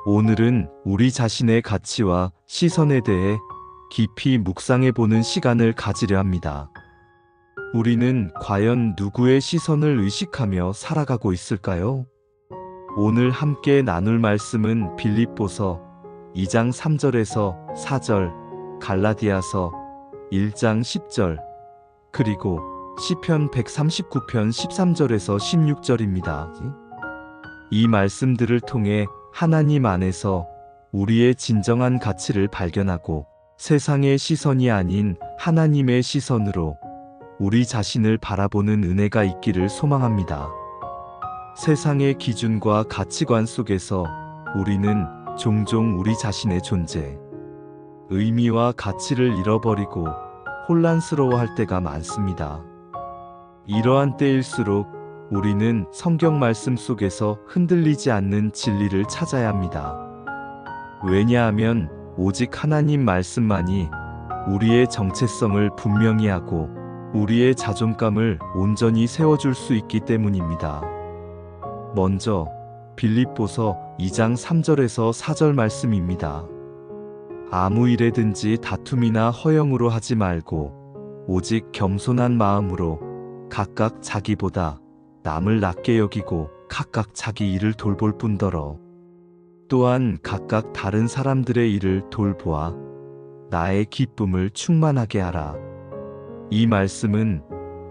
오늘은 우리 자신의 가치와 시선에 대해 깊이 묵상해보는 시간을 가지려 합니다. 우리는 과연 누구의 시선을 의식하며 살아가고 있을까요? 오늘 함께 나눌 말씀은 빌립보서 2장 3절에서 4절, 갈라디아서 1장 10절, 그리고 시편 139편 13절에서 16절입니다. 이 말씀들을 통해 하나님 안에서 우리의 진정한 가치를 발견하고 세상의 시선이 아닌 하나님의 시선으로 우리 자신을 바라보는 은혜가 있기를 소망합니다. 세상의 기준과 가치관 속에서 우리는 종종 우리 자신의 존재, 의미와 가치를 잃어버리고 혼란스러워할 때가 많습니다. 이러한 때일수록 우리는 성경 말씀 속에서 흔들리지 않는 진리를 찾아야 합니다. 왜냐하면 오직 하나님 말씀만이 우리의 정체성을 분명히 하고 우리의 자존감을 온전히 세워줄 수 있기 때문입니다. 먼저 빌립보서 2장 3절에서 4절 말씀입니다. 아무 일에든지 다툼이나 허영으로 하지 말고 오직 겸손한 마음으로 각각 자기보다 남을 낮게 여기고 각각 자기 일을 돌볼 뿐더러 또한 각각 다른 사람들의 일을 돌보아 나의 기쁨을 충만하게 하라. 이 말씀은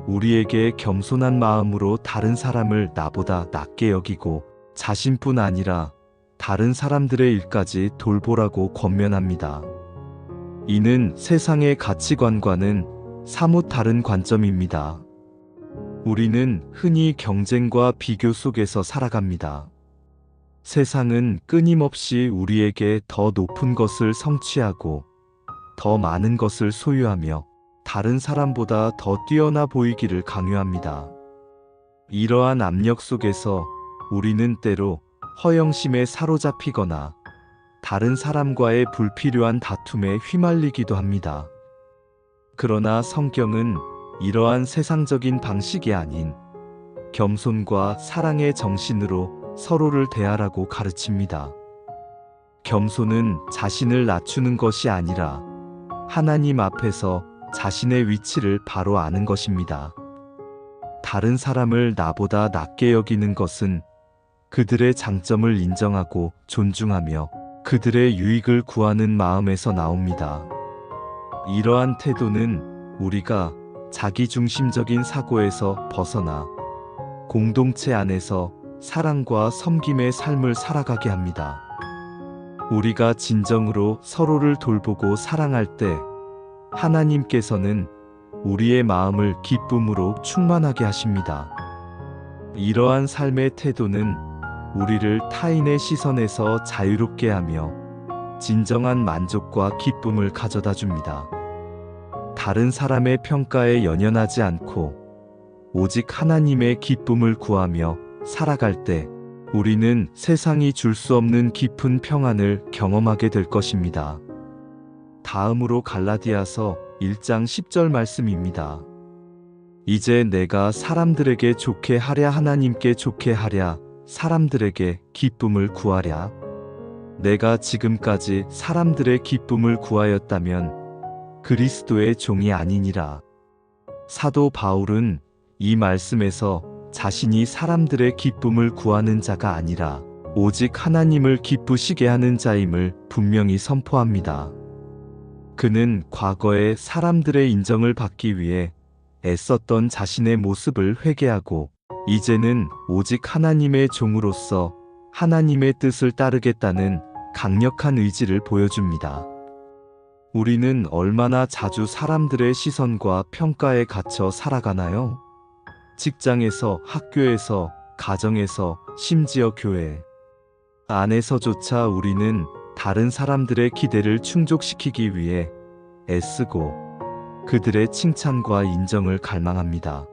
우리에게 겸손한 마음으로 다른 사람을 나보다 낮게 여기고 자신뿐 아니라 다른 사람들의 일까지 돌보라고 권면합니다. 이는 세상의 가치관과는 사뭇 다른 관점입니다. 우리는 흔히 경쟁과 비교 속에서 살아갑니다. 세상은 끊임없이 우리에게 더 높은 것을 성취하고 더 많은 것을 소유하며 다른 사람보다 더 뛰어나 보이기를 강요합니다. 이러한 압력 속에서 우리는 때로 허영심에 사로잡히거나 다른 사람과의 불필요한 다툼에 휘말리기도 합니다. 그러나 성경은 이러한 세상적인 방식이 아닌 겸손과 사랑의 정신으로 서로를 대하라고 가르칩니다. 겸손은 자신을 낮추는 것이 아니라 하나님 앞에서 자신의 위치를 바로 아는 것입니다. 다른 사람을 나보다 낮게 여기는 것은 그들의 장점을 인정하고 존중하며 그들의 유익을 구하는 마음에서 나옵니다. 이러한 태도는 우리가 자기중심적인 사고에서 벗어나 공동체 안에서 사랑과 섬김의 삶을 살아가게 합니다. 우리가 진정으로 서로를 돌보고 사랑할 때 하나님께서는 우리의 마음을 기쁨으로 충만하게 하십니다. 이러한 삶의 태도는 우리를 타인의 시선에서 자유롭게 하며 진정한 만족과 기쁨을 가져다 줍니다. 다른 사람의 평가에 연연하지 않고 오직 하나님의 기쁨을 구하며 살아갈 때 우리는 세상이 줄 수 없는 깊은 평안을 경험하게 될 것입니다. 다음으로 갈라디아서 1장 10절 말씀입니다. 이제 내가 사람들에게 좋게 하랴 하나님께 좋게 하랴 사람들에게 기쁨을 구하랴. 내가 지금까지 사람들의 기쁨을 구하였다면 그리스도의 종이 아니니라. 사도 바울은 이 말씀에서 자신이 사람들의 기쁨을 구하는 자가 아니라 오직 하나님을 기쁘시게 하는 자임을 분명히 선포합니다. 그는 과거에 사람들의 인정을 받기 위해 애썼던 자신의 모습을 회개하고 이제는 오직 하나님의 종으로서 하나님의 뜻을 따르겠다는 강력한 의지를 보여줍니다. 우리는 얼마나 자주 사람들의 시선과 평가에 갇혀 살아가나요? 직장에서, 학교에서, 가정에서, 심지어 교회 안에서조차 우리는 다른 사람들의 기대를 충족시키기 위해 애쓰고 그들의 칭찬과 인정을 갈망합니다.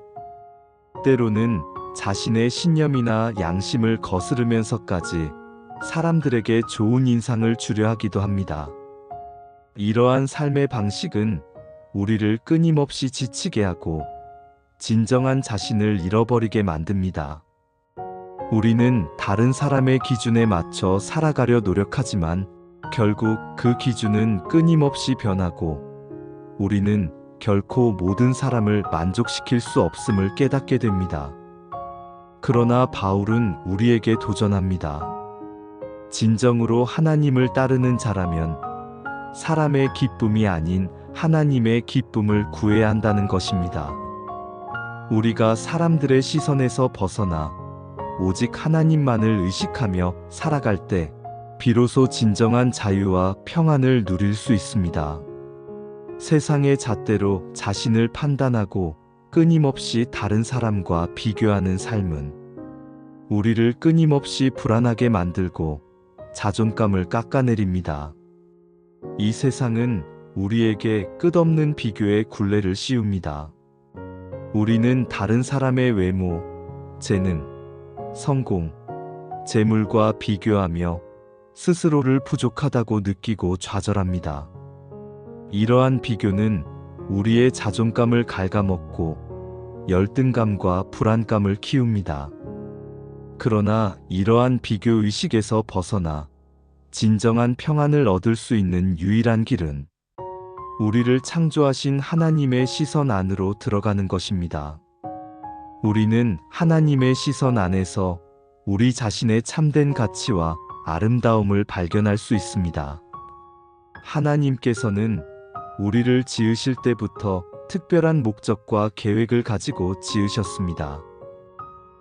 때로는 자신의 신념이나 양심을 거스르면서까지 사람들에게 좋은 인상을 주려 하기도 합니다. 이러한 삶의 방식은 우리를 끊임없이 지치게 하고 진정한 자신을 잃어버리게 만듭니다. 우리는 다른 사람의 기준에 맞춰 살아가려 노력하지만 결국 그 기준은 끊임없이 변하고 우리는 결코 모든 사람을 만족시킬 수 없음을 깨닫게 됩니다. 그러나 바울은 우리에게 도전합니다. 진정으로 하나님을 따르는 자라면 사람의 기쁨이 아닌 하나님의 기쁨을 구해야 한다는 것입니다. 우리가 사람들의 시선에서 벗어나 오직 하나님만을 의식하며 살아갈 때 비로소 진정한 자유와 평안을 누릴 수 있습니다. 세상의 잣대로 자신을 판단하고 끊임없이 다른 사람과 비교하는 삶은 우리를 끊임없이 불안하게 만들고 자존감을 깎아내립니다. 이 세상은 우리에게 끝없는 비교의 굴레를 씌웁니다. 우리는 다른 사람의 외모, 재능, 성공, 재물과 비교하며 스스로를 부족하다고 느끼고 좌절합니다. 이러한 비교는 우리의 자존감을 갉아먹고 열등감과 불안감을 키웁니다. 그러나 이러한 비교의식에서 벗어나 진정한 평안을 얻을 수 있는 유일한 길은 우리를 창조하신 하나님의 시선 안으로 들어가는 것입니다. 우리는 하나님의 시선 안에서 우리 자신의 참된 가치와 아름다움을 발견할 수 있습니다. 하나님께서는 우리를 지으실 때부터 특별한 목적과 계획을 가지고 지으셨습니다.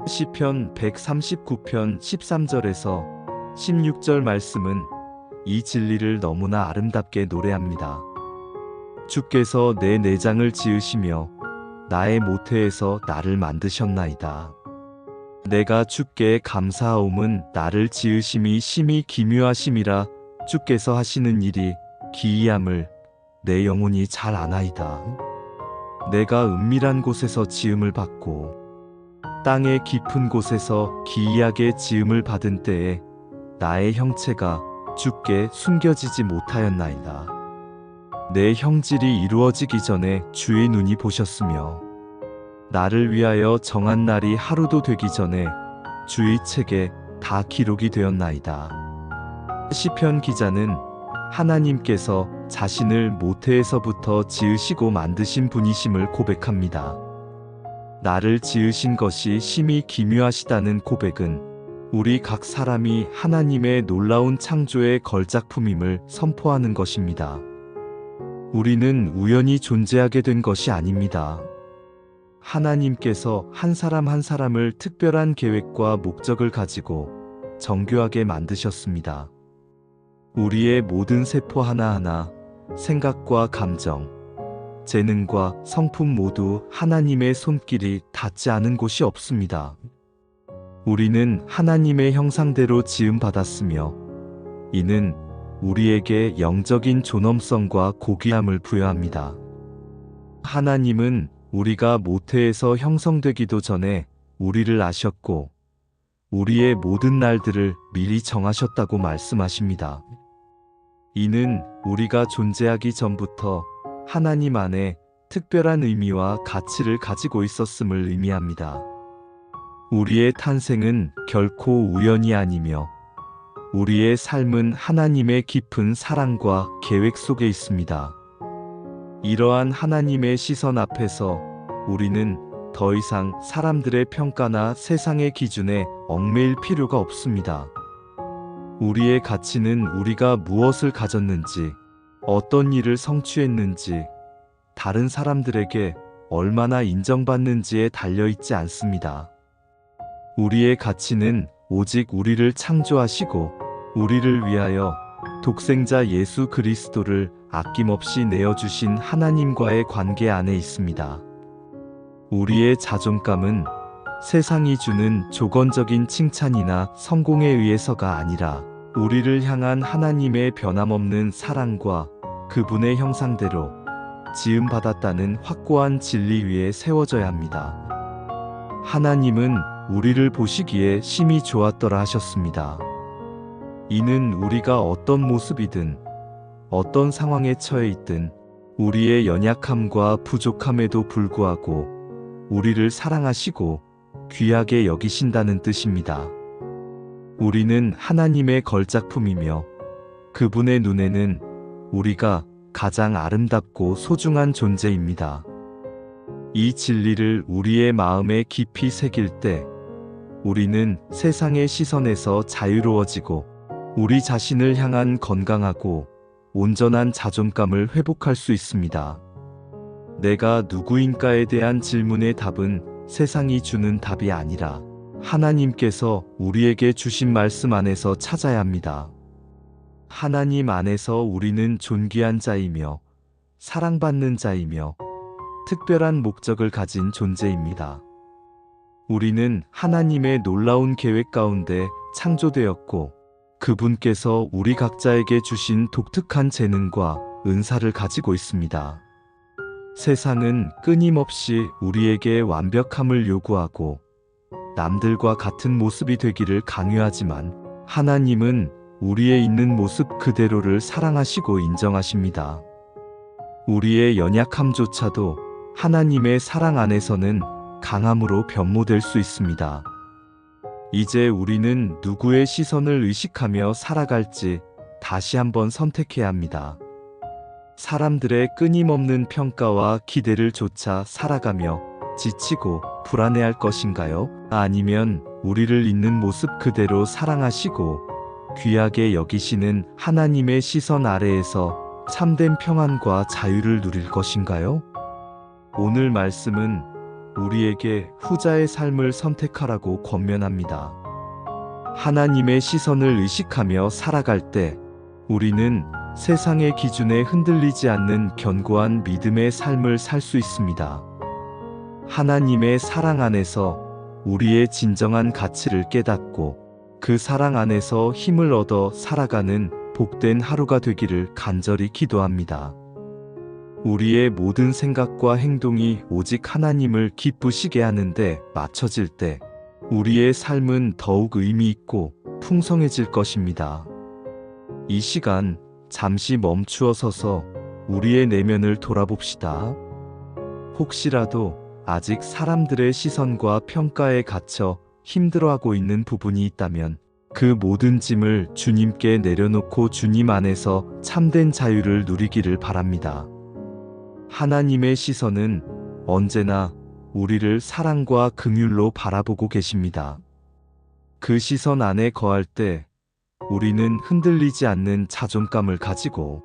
시편 139편 13절에서 16절 말씀은 이 진리를 너무나 아름답게 노래합니다. 주께서 내 내장을 지으시며 나의 모태에서 나를 만드셨나이다. 내가 주께 감사하옴은 나를 지으심이 심히 기묘하심이라. 주께서 하시는 일이 기이함을 내 영혼이 잘 아나이다. 내가 은밀한 곳에서 지음을 받고 땅의 깊은 곳에서 기이하게 지음을 받은 때에 나의 형체가 주께 숨겨지지 못하였나이다. 내 형질이 이루어지기 전에 주의 눈이 보셨으며 나를 위하여 정한 날이 하루도 되기 전에 주의 책에 다 기록이 되었나이다. 시편 기자는 하나님께서 자신을 모태에서부터 지으시고 만드신 분이심을 고백합니다. 나를 지으신 것이 심히 기묘하시다는 고백은 우리 각 사람이 하나님의 놀라운 창조의 걸작품임을 선포하는 것입니다. 우리는 우연히 존재하게 된 것이 아닙니다. 하나님께서 한 사람 한 사람을 특별한 계획과 목적을 가지고 정교하게 만드셨습니다. 우리의 모든 세포 하나하나, 생각과 감정, 재능과 성품 모두 하나님의 손길이 닿지 않은 곳이 없습니다. 우리는 하나님의 형상대로 지음받았으며 이는 우리에게 영적인 존엄성과 고귀함을 부여합니다. 하나님은 우리가 모태에서 형성되기도 전에 우리를 아셨고 우리의 모든 날들을 미리 정하셨다고 말씀하십니다. 이는 우리가 존재하기 전부터 하나님 안에 특별한 의미와 가치를 가지고 있었음을 의미합니다. 우리의 탄생은 결코 우연이 아니며 우리의 삶은 하나님의 깊은 사랑과 계획 속에 있습니다. 이러한 하나님의 시선 앞에서 우리는 더 이상 사람들의 평가나 세상의 기준에 얽매일 필요가 없습니다. 우리의 가치는 우리가 무엇을 가졌는지, 어떤 일을 성취했는지, 다른 사람들에게 얼마나 인정받는지에 달려있지 않습니다. 우리의 가치는 오직 우리를 창조하시고 우리를 위하여 독생자 예수 그리스도를 아낌없이 내어주신 하나님과의 관계 안에 있습니다. 우리의 자존감은 세상이 주는 조건적인 칭찬이나 성공에 의해서가 아니라 우리를 향한 하나님의 변함없는 사랑과 그분의 형상대로 지음받았다는 확고한 진리 위에 세워져야 합니다. 하나님은 우리를 보시기에 심히 좋았더라 하셨습니다. 이는 우리가 어떤 모습이든 어떤 상황에 처해 있든 우리의 연약함과 부족함에도 불구하고 우리를 사랑하시고 귀하게 여기신다는 뜻입니다. 우리는 하나님의 걸작품이며 그분의 눈에는 우리가 가장 아름답고 소중한 존재입니다. 이 진리를 우리의 마음에 깊이 새길 때 우리는 세상의 시선에서 자유로워지고 우리 자신을 향한 건강하고 온전한 자존감을 회복할 수 있습니다. 내가 누구인가에 대한 질문의 답은 세상이 주는 답이 아니라 하나님께서 우리에게 주신 말씀 안에서 찾아야 합니다. 하나님 안에서 우리는 존귀한 자이며 사랑받는 자이며 특별한 목적을 가진 존재입니다. 우리는 하나님의 놀라운 계획 가운데 창조되었고 그분께서 우리 각자에게 주신 독특한 재능과 은사를 가지고 있습니다. 세상은 끊임없이 우리에게 완벽함을 요구하고 남들과 같은 모습이 되기를 강요하지만 하나님은 우리의 있는 모습 그대로를 사랑하시고 인정하십니다. 우리의 연약함조차도 하나님의 사랑 안에서는 강함으로 변모될 수 있습니다. 이제 우리는 누구의 시선을 의식하며 살아갈지 다시 한번 선택해야 합니다. 사람들의 끊임없는 평가와 기대를 좇아 살아가며 지치고 불안해할 것인가요? 아니면 우리를 있는 모습 그대로 사랑하시고 귀하게 여기시는 하나님의 시선 아래에서 참된 평안과 자유를 누릴 것인가요? 오늘 말씀은 우리에게 후자의 삶을 선택하라고 권면합니다. 하나님의 시선을 의식하며 살아갈 때 우리는 세상의 기준에 흔들리지 않는 견고한 믿음의 삶을 살 수 있습니다. 하나님의 사랑 안에서 우리의 진정한 가치를 깨닫고 그 사랑 안에서 힘을 얻어 살아가는 복된 하루가 되기를 간절히 기도합니다. 우리의 모든 생각과 행동이 오직 하나님을 기쁘시게 하는데 맞춰질 때 우리의 삶은 더욱 의미 있고 풍성해질 것입니다. 이 시간 잠시 멈추어 서서 우리의 내면을 돌아봅시다. 혹시라도 아직 사람들의 시선과 평가에 갇혀 힘들어하고 있는 부분이 있다면 그 모든 짐을 주님께 내려놓고 주님 안에서 참된 자유를 누리기를 바랍니다. 하나님의 시선은 언제나 우리를 사랑과 긍휼로 바라보고 계십니다. 그 시선 안에 거할 때 우리는 흔들리지 않는 자존감을 가지고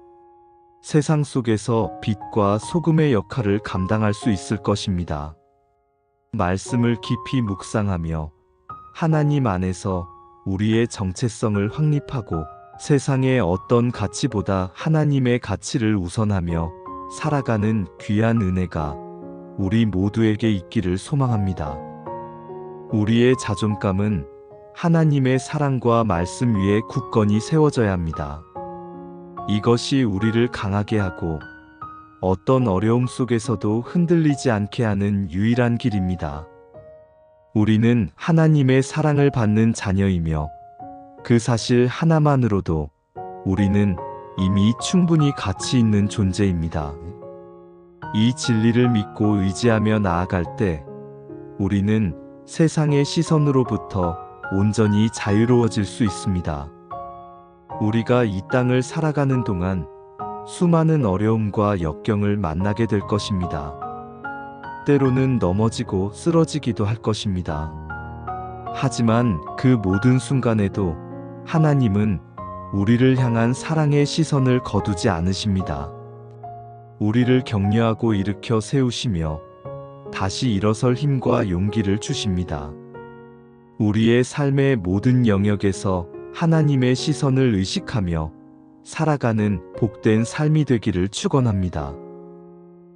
세상 속에서 빛과 소금의 역할을 감당할 수 있을 것입니다. 말씀을 깊이 묵상하며 하나님 안에서 우리의 정체성을 확립하고 세상의 어떤 가치보다 하나님의 가치를 우선하며 살아가는 귀한 은혜가 우리 모두에게 있기를 소망합니다. 우리의 자존감은 하나님의 사랑과 말씀 위에 굳건히 세워져야 합니다. 이것이 우리를 강하게 하고 어떤 어려움 속에서도 흔들리지 않게 하는 유일한 길입니다. 우리는 하나님의 사랑을 받는 자녀이며 그 사실 하나만으로도 우리는 이미 충분히 가치 있는 존재입니다. 이 진리를 믿고 의지하며 나아갈 때 우리는 세상의 시선으로부터 온전히 자유로워질 수 있습니다. 우리가 이 땅을 살아가는 동안 수많은 어려움과 역경을 만나게 될 것입니다. 때로는 넘어지고 쓰러지기도 할 것입니다. 하지만 그 모든 순간에도 하나님은 우리를 향한 사랑의 시선을 거두지 않으십니다. 우리를 격려하고 일으켜 세우시며 다시 일어설 힘과 용기를 주십니다. 우리의 삶의 모든 영역에서 하나님의 시선을 의식하며 살아가는 복된 삶이 되기를 축원합니다.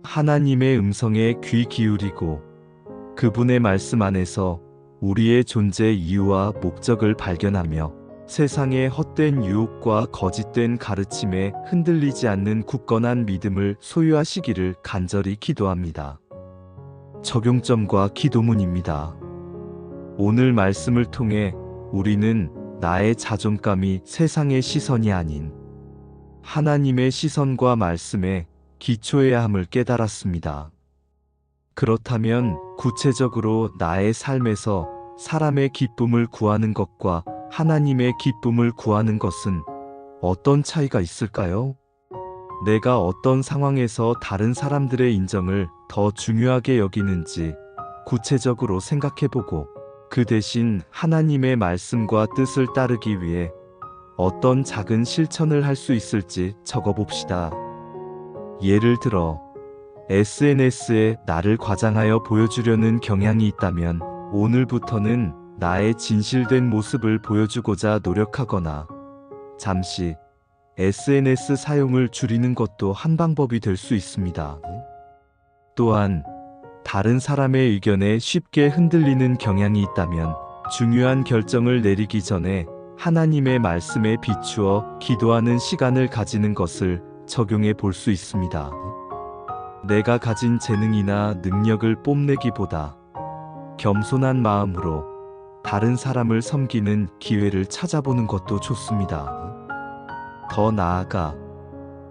하나님의 음성에 귀 기울이고 그분의 말씀 안에서 우리의 존재 이유와 목적을 발견하며 세상의 헛된 유혹과 거짓된 가르침에 흔들리지 않는 굳건한 믿음을 소유하시기를 간절히 기도합니다. 적용점과 기도문입니다. 오늘 말씀을 통해 우리는 나의 자존감이 세상의 시선이 아닌 하나님의 시선과 말씀에 기초해야 함을 깨달았습니다. 그렇다면 구체적으로 나의 삶에서 사람의 기쁨을 구하는 것과 하나님의 기쁨을 구하는 것은 어떤 차이가 있을까요? 내가 어떤 상황에서 다른 사람들의 인정을 더 중요하게 여기는지 구체적으로 생각해보고 그 대신 하나님의 말씀과 뜻을 따르기 위해 어떤 작은 실천을 할 수 있을지 적어봅시다. 예를 들어 SNS에 나를 과장하여 보여주려는 경향이 있다면 오늘부터는 나의 진실된 모습을 보여주고자 노력하거나 잠시 SNS 사용을 줄이는 것도 한 방법이 될 수 있습니다. 또한 다른 사람의 의견에 쉽게 흔들리는 경향이 있다면 중요한 결정을 내리기 전에 하나님의 말씀에 비추어 기도하는 시간을 가지는 것을 적용해 볼 수 있습니다. 내가 가진 재능이나 능력을 뽐내기보다 겸손한 마음으로 다른 사람을 섬기는 기회를 찾아보는 것도 좋습니다. 더 나아가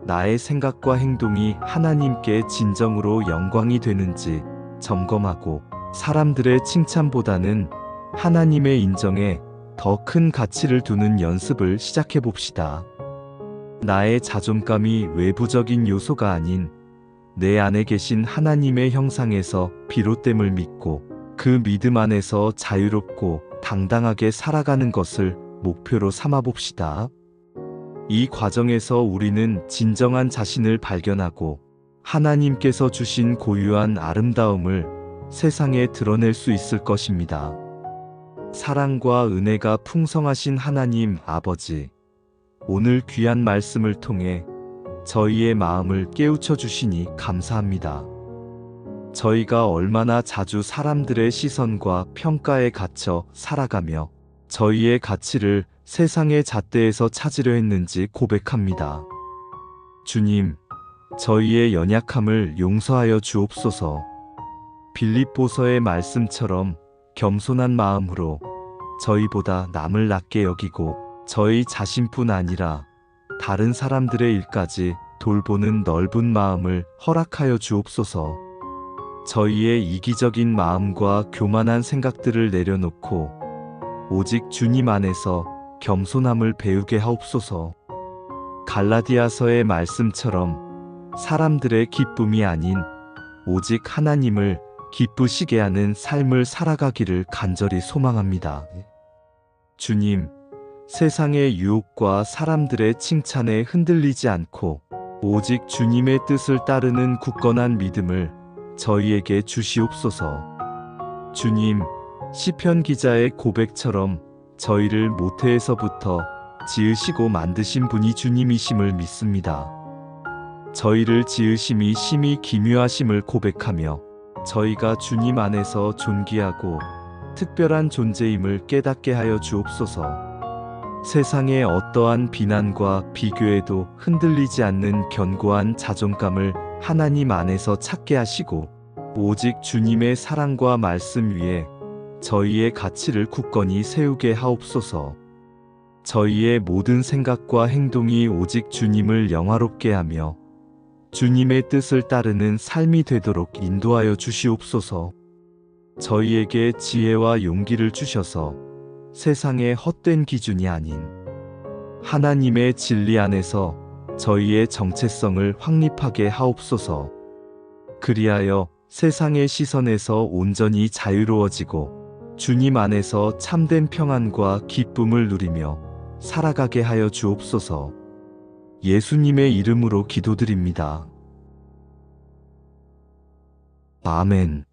나의 생각과 행동이 하나님께 진정으로 영광이 되는지 점검하고 사람들의 칭찬보다는 하나님의 인정에 더 큰 가치를 두는 연습을 시작해 봅시다. 나의 자존감이 외부적인 요소가 아닌 내 안에 계신 하나님의 형상에서 비롯됨을 믿고 그 믿음 안에서 자유롭고 당당하게 살아가는 것을 목표로 삼아 봅시다. 이 과정에서 우리는 진정한 자신을 발견하고 하나님께서 주신 고유한 아름다움을 세상에 드러낼 수 있을 것입니다. 사랑과 은혜가 풍성하신 하나님 아버지, 오늘 귀한 말씀을 통해 저희의 마음을 깨우쳐 주시니 감사합니다. 저희가 얼마나 자주 사람들의 시선과 평가에 갇혀 살아가며 저희의 가치를 세상의 잣대에서 찾으려 했는지 고백합니다. 주님, 저희의 연약함을 용서하여 주옵소서. 빌립보서의 말씀처럼 겸손한 마음으로 저희보다 남을 낮게 여기고 저희 자신뿐 아니라 다른 사람들의 일까지 돌보는 넓은 마음을 허락하여 주옵소서. 저희의 이기적인 마음과 교만한 생각들을 내려놓고 오직 주님 안에서 겸손함을 배우게 하옵소서. 갈라디아서의 말씀처럼 사람들의 기쁨이 아닌 오직 하나님을 기쁘시게 하는 삶을 살아가기를 간절히 소망합니다. 주님, 세상의 유혹과 사람들의 칭찬에 흔들리지 않고 오직 주님의 뜻을 따르는 굳건한 믿음을 저희에게 주시옵소서. 주님, 시편 기자의 고백처럼 저희를 모태에서부터 지으시고 만드신 분이 주님이심을 믿습니다. 저희를 지으심이 심히 기묘하심을 고백하며 저희가 주님 안에서 존귀하고 특별한 존재임을 깨닫게 하여 주옵소서. 세상의 어떠한 비난과 비교에도 흔들리지 않는 견고한 자존감을 하나님 안에서 찾게 하시고 오직 주님의 사랑과 말씀 위에 저희의 가치를 굳건히 세우게 하옵소서. 저희의 모든 생각과 행동이 오직 주님을 영화롭게 하며 주님의 뜻을 따르는 삶이 되도록 인도하여 주시옵소서. 저희에게 지혜와 용기를 주셔서 세상의 헛된 기준이 아닌 하나님의 진리 안에서 저희의 정체성을 확립하게 하옵소서. 그리하여 세상의 시선에서 온전히 자유로워지고 주님 안에서 참된 평안과 기쁨을 누리며 살아가게 하여 주옵소서. 예수님의 이름으로 기도드립니다. 아멘.